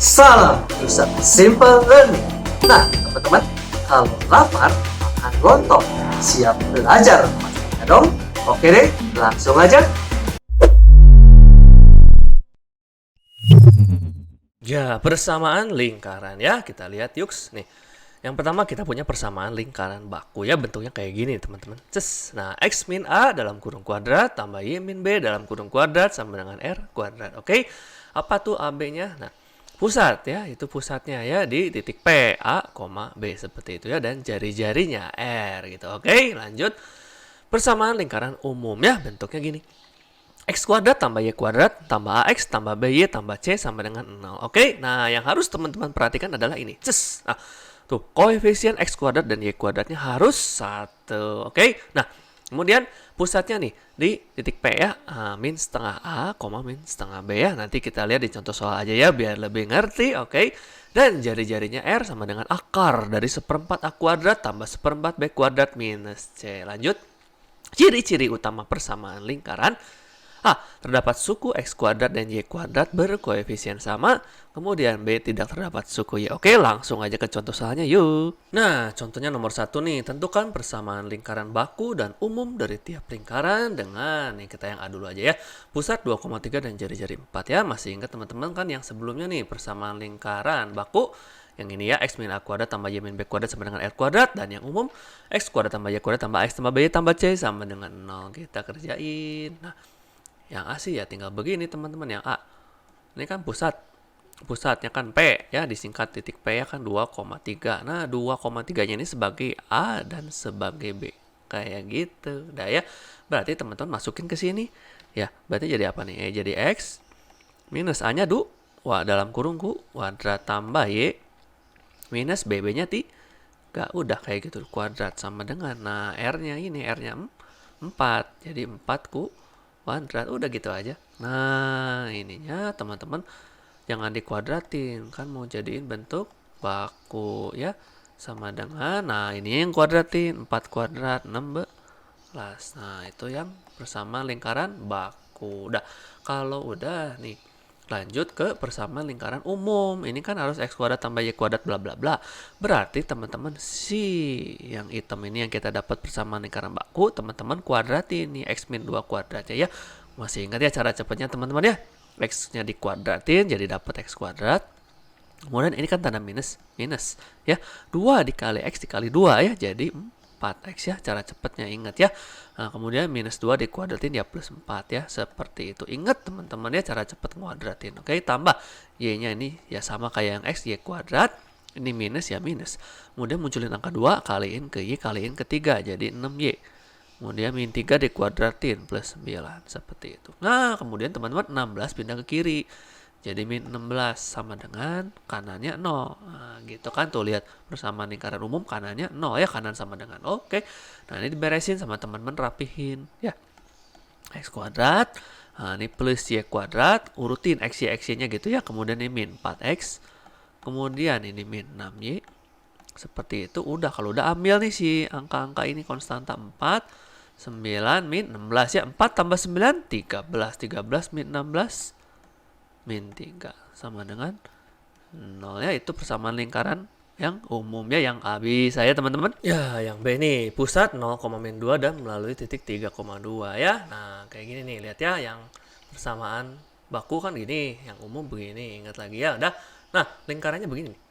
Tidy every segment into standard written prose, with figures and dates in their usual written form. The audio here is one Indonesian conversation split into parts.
Salam Pusat Simple Learning. Nah, teman-teman, kalau lapar, makan lontong. Siap belajar masaknya dong? Oke deh, langsung aja. Ya, persamaan lingkaran ya. Kita lihat yuk. Nih, yang pertama kita punya persamaan lingkaran baku ya. Bentuknya kayak gini teman-teman. Nah, X min A dalam kurung kuadrat tambah Y min B dalam kurung kuadrat sama dengan R kuadrat. Oke, apa tuh AB-nya? Nah, pusat ya, itu pusatnya ya di titik P, A, B seperti itu ya. Dan jari-jarinya R gitu. Oke, lanjut. Persamaan lingkaran umum ya, bentuknya gini. X kuadrat tambah Y kuadrat tambah AX tambah BY tambah C sama dengan 0. Oke, nah yang harus teman-teman perhatikan adalah ini. Nah, tuh koefisien X kuadrat dan Y kuadratnya harus 1. Oke, nah kemudian pusatnya nih di titik P ya, min setengah A, min setengah B ya. Nanti kita lihat di contoh soal aja ya biar lebih ngerti. Oke, dan jari-jarinya R sama dengan akar dari seperempat A kuadrat tambah seperempat B kuadrat minus C. Lanjut, ciri-ciri utama persamaan lingkaran. Terdapat suku X kuadrat dan Y kuadrat berkoefisien sama, kemudian B tidak terdapat suku Y. Oke, langsung aja ke contoh soalnya yuk. Nah, contohnya nomor 1 nih, tentukan persamaan lingkaran baku dan umum dari tiap lingkaran dengan, nih kita yang A dulu aja ya, pusat 2,3 dan jari-jari 4 ya. Masih ingat teman-teman kan yang sebelumnya nih, persamaan lingkaran baku, yang ini ya, X min A kuadrat tambah Y min B kuadrat sama dengan R kuadrat. Dan yang umum, X kuadrat tambah Y kuadrat tambah X tambah B tambah C sama dengan 0. Kita kerjain. Nah, yang A sih ya tinggal begini teman-teman. Yang A ini kan pusatnya kan P ya, disingkat titik P ya kan 2,3. Nah 2,3 nya ini sebagai A dan sebagai B kayak gitu dah ya. Berarti teman-teman masukin ke sini ya, berarti jadi apa nih? Jadi X minus A nya dalam kurung kuadrat tambah Y minus BB nya udah kayak gitu kuadrat sama dengan, nah R nya 4, jadi 4 kuadrat, udah gitu aja. Nah ininya teman-teman jangan dikuadratin, kan mau jadiin bentuk baku ya, sama dengan, nah ini yang kuadratin 4 kuadrat 16. Nah itu yang bersama lingkaran baku. Udah, kalau udah nih lanjut ke persamaan lingkaran umum. Ini kan harus X kuadrat tambah Y kuadrat bla bla bla. Berarti teman-teman yang hitam ini yang kita dapat persamaan lingkaran baku, teman-teman kuadratin nih X min 2 kuadratnya ya. Masih ingat ya cara cepatnya teman-teman ya? X-nya dikuadratin jadi dapat X kuadrat. Kemudian ini kan tanda minus ya. 2 dikali X dikali 2 ya, jadi 4X ya, cara cepatnya ingat ya. Nah, kemudian minus 2 dikuadratin ya plus 4 ya, seperti itu. Ingat teman-teman ya cara cepat kuadratin. Oke, tambah Y-nya ini ya sama kayak yang X, Y kuadrat. Ini minus ya minus. Kemudian munculin angka 2, kaliin ke Y, kaliin ke 3, jadi 6Y. Kemudian min 3 dikuadratin plus 9, seperti itu. Nah, kemudian teman-teman 16 pindah ke kiri. Jadi min 16 sama dengan kanannya 0. Nah, gitu kan tuh, lihat persamaan lingkaran umum kanannya 0 ya, kanan sama dengan 0. Oke. Nah, ini diberesin sama teman-teman, rapihin ya. X kuadrat. Nah, ini plus Y kuadrat, urutin X Y-nya gitu ya. Kemudian ini min 4X. Kemudian ini min 6Y. Seperti itu. Udah, kalau udah ambil nih si angka-angka ini konstanta 4, 9 min 16 ya. 4 tambah 9 13. 13 min 16 min 3 sama dengan 0 ya. Itu persamaan lingkaran yang umum ya, yang A bisa ya teman-teman. Ya, yang B nih pusat 0, min 2 dan melalui titik 3,2 ya. Nah kayak gini nih, lihat ya, yang persamaan baku kan gini, yang umum begini, ingat lagi ya. Udah, nah lingkarannya begini nih.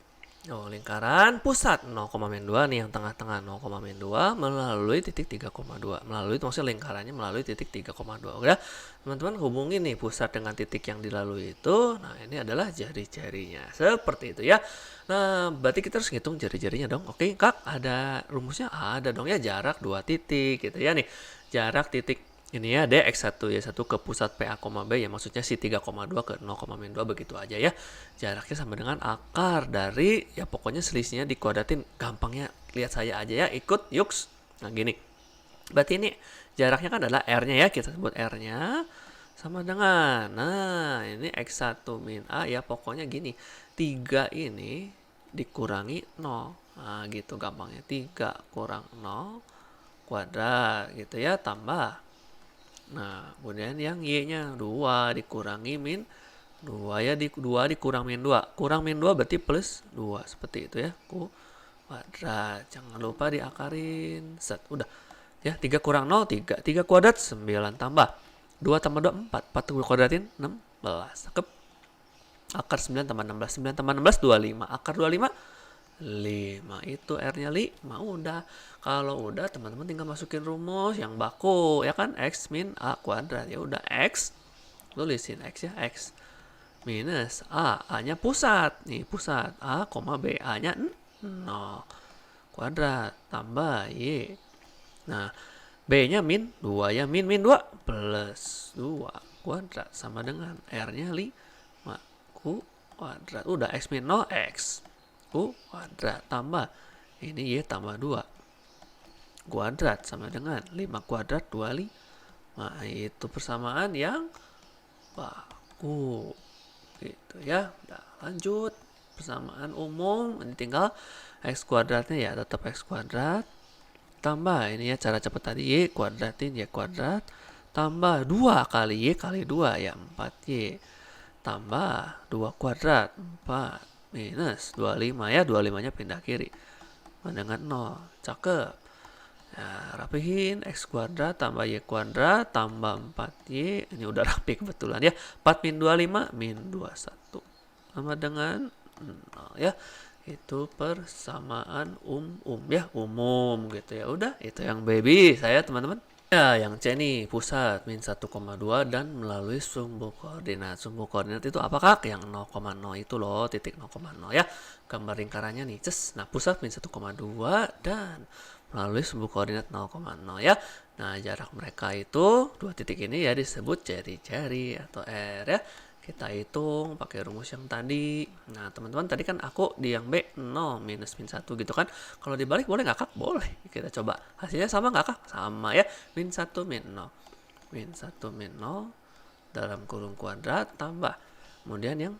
Lingkaran pusat 0, min 2 nih, yang tengah-tengah 0, min 2 melalui titik 3,2. Melalui, maksudnya lingkarannya melalui titik 3,2. Udah, teman-teman hubungin nih pusat dengan titik yang dilalui itu. Nah, ini adalah jari-jarinya. Seperti itu ya. Nah, berarti kita harus ngitung jari-jarinya dong. Oke, Kak, ada rumusnya? Ada dong ya, jarak 2 titik gitu ya nih. Jarak titik ini ya, X1 Y1 ke pusat PA, B ya, maksudnya si 3,2 ke 0, min 2 begitu aja ya. Jaraknya sama dengan akar dari, ya pokoknya selisihnya dikuadratin. Gampangnya lihat saya aja ya, ikut yuks. Nah gini, berarti ini jaraknya kan adalah R-nya ya, kita sebut R-nya sama dengan, nah ini X1 min A ya, pokoknya gini, 3 ini dikurangi 0. Nah gitu gampangnya, 3 kurang 0 kuadrat gitu ya, tambah. Nah, kemudian yang Y-nya 2 dikurangi min 2 ya, 2 dikurang min 2. Kurang min 2 berarti plus 2. Seperti itu ya. Kuadrat. Jangan lupa diakarin. Set. Udah. Ya, 3 kurang 0, 3. 3 kuadrat, 9 tambah. 2 tambah 2, 4. 4 kuadratin, 16. Cakep. Akar 9 tambah 16. 9 tambah 16, 25. Akar 25, 5. Itu R-nya 5. Udah. Kalau udah, teman-teman tinggal masukin rumus yang baku. Ya kan? X min A kuadrat. Ya udah, X. Tulisin X ya. X minus A. A-nya pusat. Nih, pusat. A, B. A-nya 0. Kuadrat. Tambah Y. Nah, B-nya min 2 ya. Min 2 plus 2 kuadrat sama dengan R-nya 5 kuadrat. Udah, X min 0, X kuadrat. Tambah. Ini Y tambah 2 kuadrat sama dengan 5 kuadrat 25. Nah, itu persamaan yang baku. Gitu ya. Udah, lanjut. Persamaan umum. Ini tinggal X kuadratnya ya. Tetap X kuadrat. Tambah ini ya cara cepat tadi Y kuadratin Y kuadrat tambah 2 kali Y kali 2 ya 4Y tambah 2 kuadrat 4 minus 25 ya 25 nya pindah kiri dengan 0. Cakep. Nah, rapihin X kuadrat tambah Y kuadrat tambah 4Y. Ini udah rapi kebetulan ya. 4 min 25 min 21 sama dengan 0 ya. Itu persamaan ya, umum gitu ya. Udah, itu yang baby saya teman-teman. Ya, yang C nih pusat min 1,2 dan melalui sumbu koordinat. Sumbu koordinat itu apakah? Yang 0,0 itu loh, titik 0,0 ya. Gambar lingkarannya nih, ces. Nah, pusat min 1,2 dan melalui sumbu koordinat 0,0 ya. Nah, jarak mereka itu dua titik ini ya disebut jari-jari atau R ya. Kita hitung pakai rumus yang tadi. Nah, teman-teman tadi kan aku di yang B 0 minus min 1 gitu kan. Kalau dibalik boleh nggak Kak? Boleh. Kita coba. Hasilnya sama nggak Kak? Sama ya. Min 1 min 0. Min 1 min 0 dalam kurung kuadrat tambah. Kemudian yang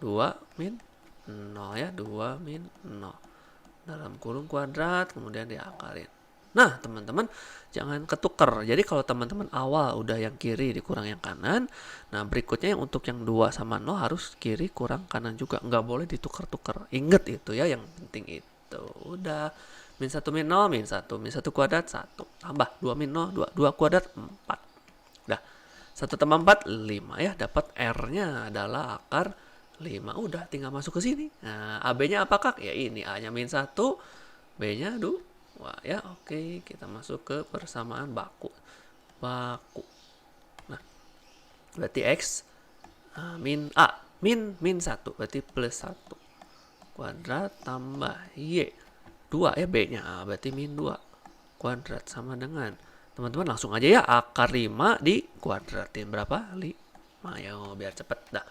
2 min 0 ya. 2 min 0 dalam kurung kuadrat. Kemudian diakarin. Nah, teman-teman jangan ketukar. Jadi kalau teman-teman awal udah yang kiri dikurang yang kanan, nah berikutnya yang untuk yang 2 sama 0 harus kiri kurang kanan juga. Nggak boleh ditukar-tukar. Ingat itu ya, yang penting itu. Udah. Min 1 min 0, min 1. Min 1 kuadrat, 1. Tambah 2 min 0, 2. 2 kuadrat, 4. Udah. 1 tambah 4, 5 ya. Dapat R-nya adalah akar 5. Udah, tinggal masuk ke sini. Nah, AB-nya apakah? Ya ini. A-nya min 1, B-nya 2. Wah ya, oke. Kita masuk ke persamaan baku. Nah, berarti X min A. Min 1. Berarti plus 1. Kuadrat tambah Y. 2 ya B-nya. Berarti min 2. Kuadrat sama dengan. Teman-teman langsung aja ya. Akar 5 dikuadratin. Berapa? 5. Ayo biar cepet. Dah.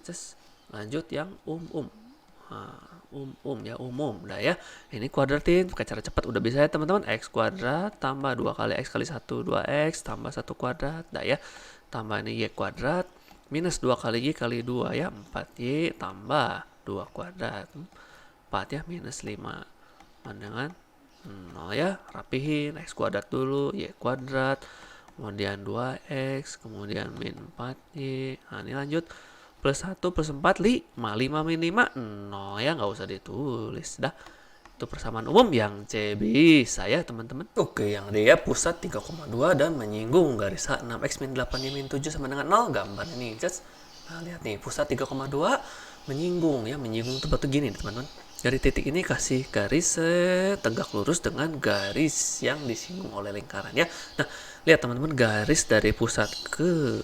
Terus lanjut yang ya umum dah ya. Ini kuadratin pakai cara cepat udah bisa ya teman-teman. X kuadrat tambah 2 kali X kali 1 2X tambah 1 kuadrat dah ya. Tambah ini Y kuadrat minus 2 kali Y kali 2 ya 4Y tambah 2 kuadrat 4 ya minus 5 dengan 0 ya. Rapihin X kuadrat dulu Y kuadrat kemudian 2X kemudian min 4Y. Nah ini lanjut plus 1 plus 4, 5 min 5, 0 ya, nggak usah ditulis dah. Itu persamaan umum yang C bisa ya teman-teman. Oke, yang D ya pusat 3,2 dan menyinggung garis H 6X min 8Y min 7 sama dengan 0. Gambar ini just. Nah lihat nih pusat 3,2 menyinggung ya. Menyinggung itu bentuk gini teman-teman. Dari titik ini kasih garis tegak lurus dengan garis yang disinggung oleh lingkaran ya. Nah lihat teman-teman, garis dari pusat ke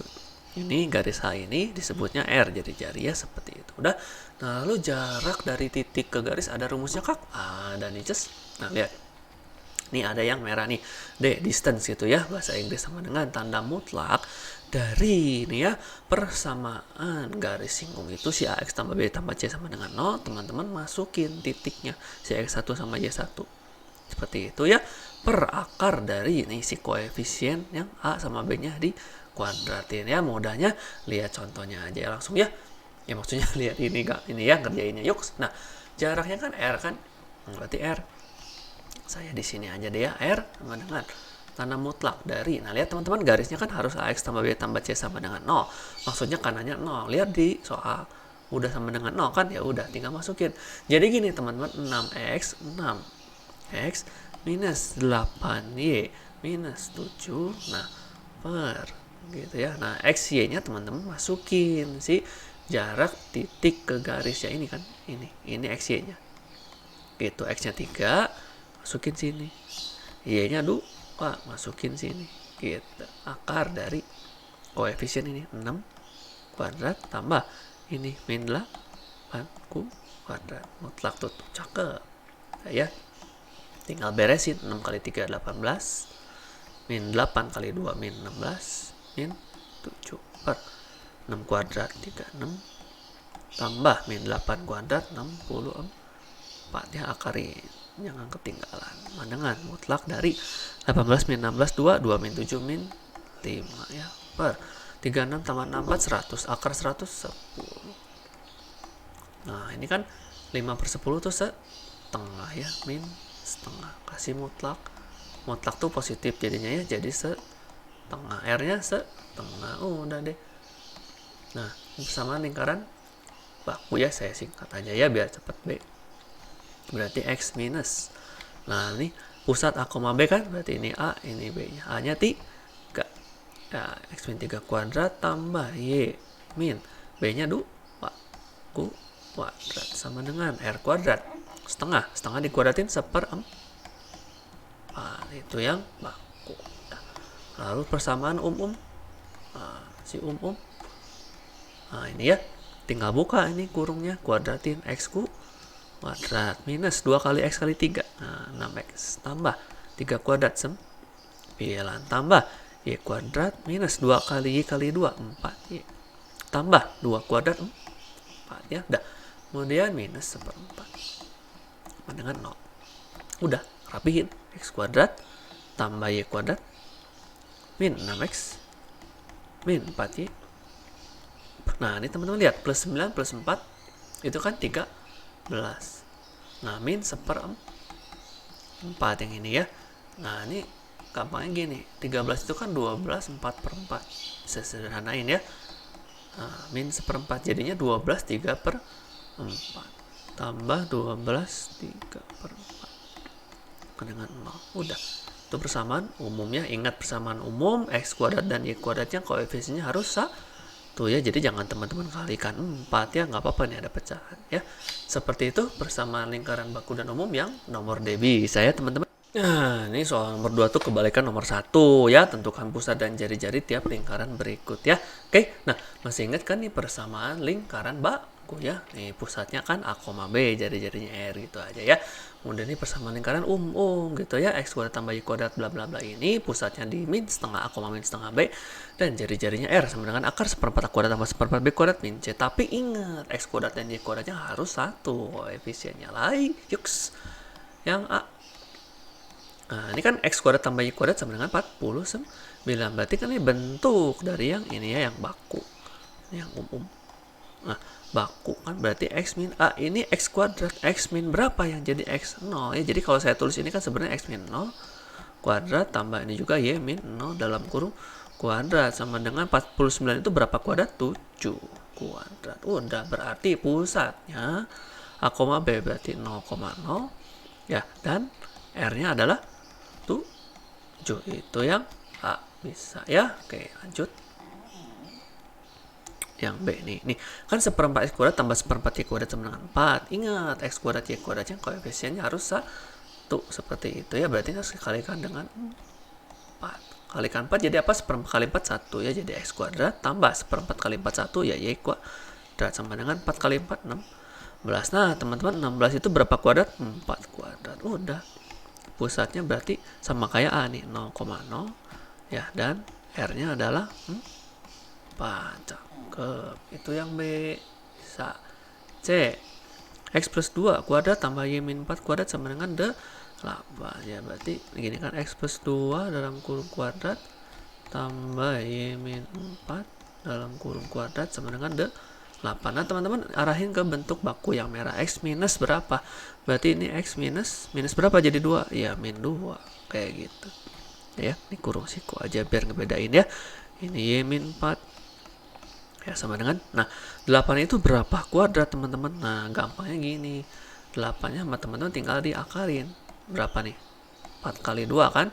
ini garis H ini disebutnya R, jadi jari ya seperti itu. Udah. Nah, lalu jarak dari titik ke garis ada rumusnya Kak? Ada nih, just. Nah, lihat. Nih ada yang merah nih. D, distance gitu ya. Bahasa Inggris sama dengan tanda mutlak dari ini ya persamaan garis singgung itu si AX tambah B tambah C sama dengan 0. Teman-teman masukin titiknya si X1 sama Y1. Seperti itu ya. Per akar dari ini si koefisien yang A sama B-nya di kuadratin ya. Mudahnya lihat contohnya aja ya langsung ya. Ya maksudnya lihat ini Kak, ini ya ngerjainnya yuk. Nah, jaraknya kan R kan. Berarti R. Saya di sini aja deh ya, R sama dengan Karena mutlak dari, nah lihat teman-teman garisnya kan harus AX tambah B tambah C sama dengan 0. Maksudnya kanannya 0. Lihat di soal. Udah sama dengan 0 kan, ya udah tinggal masukin. Jadi gini teman-teman, 6x minus 8y minus 7, nah per gitu ya. Nah x y nya teman-teman masukin si jarak titik ke garisnya ini kan, ini x y nya gitu. X nya 3 masukin sini, y nya 2 masukin sini gitu. Akar dari koefisien ini 6 kuadrat tambah ini min 8 kuadrat mutlak tutup. Cakep ya, tinggal beresin. 6 kali 3 18 min 8 kali 2 min 16 min 7 per 6 kuadrat 36 tambah min 8 kuadrat 64 ya, akarin jangan ketinggalan. Dengan mutlak dari 18 min 16 2 min 7 min 5 ya, per 36 tambah 64 100, akar 100 10. Nah ini kan 5/10 tuh setengah ya, min setengah. Kasih mutlak tuh positif jadinya ya, jadi setengah, R nya setengah. Udah deh. Nah persamaan lingkaran baku ya, saya singkat aja ya biar cepet. B berarti X minus, nah ini pusat A, B kan, berarti ini A, ini B nya. A nya 3 ya, X min 3 kuadrat tambah Y min B nya 2 kuadrat sama dengan R kuadrat setengah dikuadratin 1/4. Itu yang baku. Lalu persamaan si nah ini ya, tinggal buka ini kurungnya, kuadratin X kuadrat minus 2 kali X kali 3, nah 6X tambah 3 kuadrat 9 tambah Y kuadrat minus 2 kali Y kali 2 4Y tambah 2 kuadrat 4 ya. Udah, kemudian minus 1/4 dengan 0. Udah, rapihin. X kuadrat tambah Y kuadrat min 6X min 4Y. Nah ini teman-teman lihat, plus 9 plus 4 itu kan 13. Nah min 1/4 yang ini ya. Nah ini gampangnya gini, 13 itu kan 12 4/4, bisa sederhanain ya. Nah, min 1/4 jadinya 12 3/4 tambah 12 3/4 dengan 0. Udah, itu persamaan umumnya. Ingat persamaan umum X kuadrat dan Y kuadratnya koefisiennya harus satu ya, jadi jangan teman-teman kalikan 4 ya, nggak apa-apa nih ada pecahan ya. Seperti itu persamaan lingkaran baku dan umum yang nomor D bisa ya teman-teman. Nah, ini soal nomor 2 tuh kebalikan nomor 1 ya. Tentukan pusat dan jari-jari tiap lingkaran berikut ya. Oke, nah masih ingat kan nih persamaan lingkaran baku ya. Nih pusatnya kan A, B, jari-jarinya R gitu aja ya. Kemudian ini persamaan lingkaran gitu ya. X kuadrat tambah Y kuadrat bla bla bla, ini pusatnya di min setengah A, min setengah B, dan jari-jarinya R sama dengan akar 1/4 A kuadrat tambah 1/4 B kuadrat min C. Tapi ingat, X kuadrat dan Y kuadratnya harus satu koefisiennya lain. Yuks, yang A. Nah, ini kan X kuadrat tambah Y kuadrat sama dengan 49. Berarti kan ini bentuk dari yang ini ya, yang baku. Ini yang umum. Nah, baku kan berarti X min A ini X kuadrat. X min berapa yang jadi X 0 ya. Jadi kalau saya tulis ini kan sebenarnya X min 0 kuadrat tambah ini juga Y min 0 dalam kurung kuadrat sama dengan 49 itu berapa kuadrat? 7 kuadrat. Udah, berarti pusatnya A, B berarti 0,0 ya, dan R-nya adalah 7. Itu yang A bisa ya. Oke, lanjut. Yang B nih kan 1/4 X kuadrat tambah 1/4 Y kuadrat sama dengan 4. Ingat, X kuadrat Y kuadratnya koefisiennya harus 1 seperti itu ya. Berarti harus dikalikan dengan 4. Kalikan 4 jadi apa? 1/4 kali 4 1 ya, jadi X kuadrat tambah 1/4 kali 4 1 ya, Y kuadrat sama dengan 4 kali 4 16. Nah teman-teman, 16 itu berapa kuadrat? 4 kuadrat. Udah, pusatnya berarti sama kayak A nih, 0,0 ya, dan R-nya adalah 4. Cakep, itu yang B bisa. C, X plus 2 kuadrat tambah Y min 4 kuadrat sama dengan 8 ya, berarti begini kan, X plus 2 dalam kurung kuadrat tambah Y min 4 dalam kurung kuadrat sama dengan 8. Nah teman-teman arahin ke bentuk baku yang merah. X minus berapa? Berarti ini X minus berapa jadi 2? Ya min 2, kayak gitu. Ya, ini kurung siku aja biar ngebedain ya. Ini Y min 4 ya sama dengan, nah 8 itu berapa kuadrat teman-teman? Nah gampangnya gini, 8-nya sama teman-teman tinggal diakarin. Berapa nih? 4 kali 2 kan?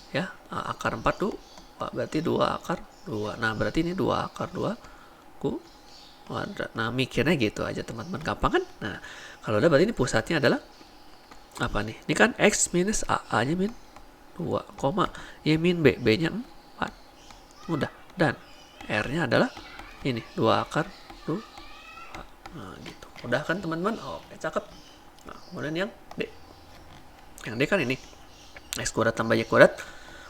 Ya, akar 4 tuh berarti 2 akar 2. Nah berarti ini 2 akar 2 kuadrat. Nah mikirnya gitu aja teman-teman, gampang kan? Nah kalau udah berarti ini pusatnya adalah apa nih? Ini kan X minus A nya min 2, Y min B nya 4. Udah, dan R nya adalah ini 2 akar 2. Nah gitu, udah kan teman-teman? Oke, cakep. Nah kemudian yang D, kan ini X kuadrat tambah Y kuadrat,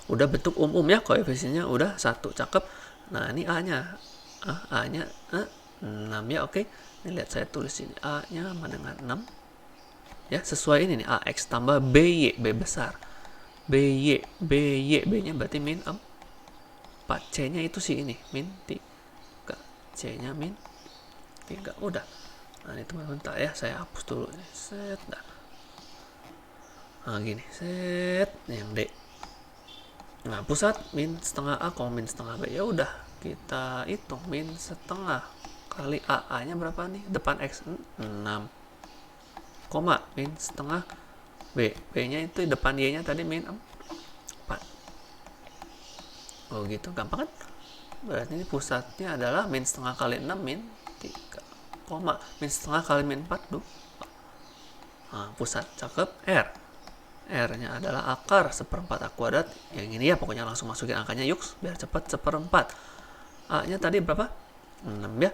udah bentuk umum ya, koefisiennya udah 1, cakep. Nah ini A nya 6 ya, oke. Ini lihat saya tulis ini A nya sama dengan 6 ya, sesuai ini nih, AX tambah BY, B besar, BY B nya berarti min 4, C nya itu sih ini min 3, C nya min 3, udah. Nah ini teman-teman, tak ya, saya hapus dulu ini, set dah. Nah gini, set yang D. Nah pusat min setengah A, min setengah B, ya udah kita hitung min setengah kali A nya berapa nih, depan X 6, min setengah B nya itu depan Y nya tadi min 4. Oh gitu, gampang kan? Berarti ini pusatnya adalah min setengah kali 6 min 3, min setengah kali min 4 2. Nah pusat, cakep. R nya adalah akar 1/4 A kuadrat, yang ini ya, pokoknya langsung masukin angkanya yuk biar cepat. 1/4 A nya tadi berapa? 6 ya,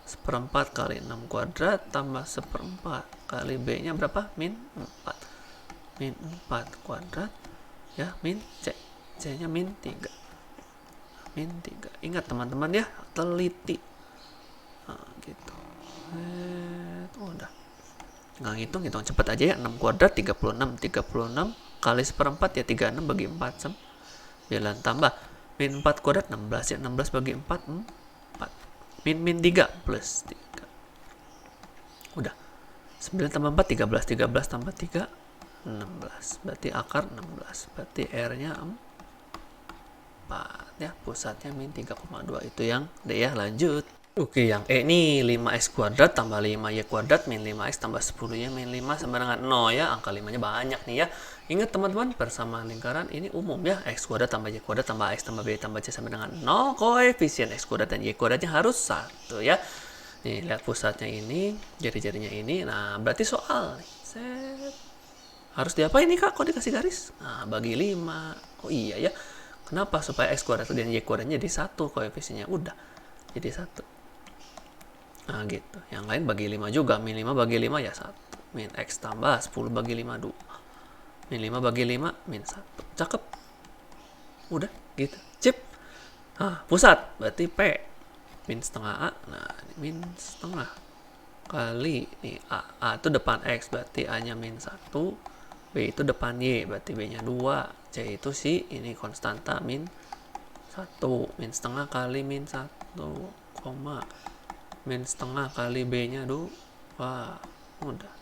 1/4 kali 6 kuadrat tambah 1/4 kali B nya berapa? Min 4 kuadrat ya, min C nya min 3. Ingat teman-teman ya, teliti. Nah gitu, udah nggak hitung cepet aja ya. 6 kuadrat 36 kali 1/4 ya 36 bagi 4 9, tambah min 4 kuadrat 16 ya, 16 bagi 4 4, min 3 plus 3, udah 9 tambah 4 13 tambah 3 16, berarti akar 16, berarti R nya 4 ya, pusatnya min 3,2, itu yang D ya. Lanjut. Oke, yang E nih 5x kuadrat tambah 5y kuadrat min 5x tambah 10y min 5 sama dengan 0 ya. Angka 5 nya banyak nih ya. Ingat teman-teman, persamaan lingkaran ini umum ya. X kuadrat tambah y kuadrat tambah x tambah b tambah c sama dengan 0. Koefisien x kuadrat dan y kuadratnya harus 1 ya. Nih lihat pusatnya ini, jari-jarinya ini. Nah berarti soal nih, set, harus diapain nih kak? Kok dikasih garis? Nah bagi 5. Oh iya ya. Kenapa? Supaya x kuadrat dan y kuadratnya jadi 1 koefisiennya. Udah jadi 1. Nah gitu. Yang lain bagi 5 juga. Min 5 bagi 5 ya 1. Min x tambah 10 bagi 5 2. Min 5 bagi 5 min 1. Cakep. Udah gitu. Cip. Nah pusat berarti P min setengah A. Nah ini min setengah kali nih A itu depan X, berarti A nya min 1. B itu depan Y, berarti B nya 2. C itu si ini konstanta min 1. Min setengah kali min 1, min setengah kali B nya 2. Udah.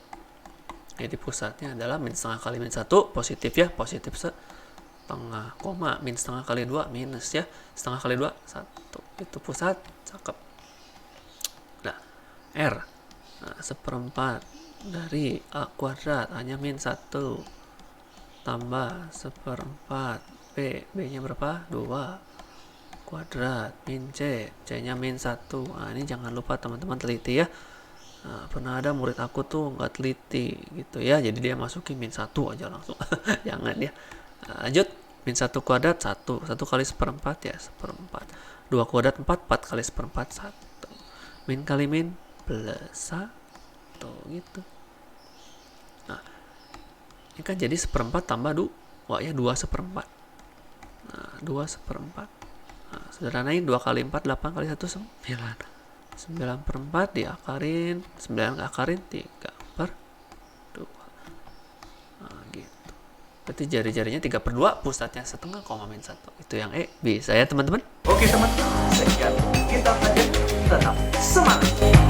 Jadi pusatnya adalah min setengah kali min 1, positif ya, positif setengah, min setengah kali 2 minus ya, setengah kali 2 1. Itu pusat, cakep. Nah R, nah, 1/4 dari A kuadrat, A nya min 1 tambah 1/4 B nya berapa? 2 kuadrat min C nya min 1. Nah ini jangan lupa teman-teman teliti ya. Nah, pernah ada murid aku tuh nggak teliti gitu ya, jadi dia masukin min 1 aja langsung. Jangan ya. Nah, lanjut, min 1 kuadrat 1 kali 1/4 ya 1/4, 2 kuadrat 4 kali 1/4 1, min kali min plus 1 gitu. Nah ini kan jadi 1/4 tambah 2 ya, 2/4. Nah 2/4. Nah sederhanain, 2 kali 4 8 kali 1 9. 9/4 diakarin, 9 akarin 3/2. Nah gitu. Berarti jari-jarinya 3/2, pusatnya setengah, min 1. Itu yang E. Bisa ya teman-teman? Oke teman-teman, sekian kita pelajari. Tetap semangat.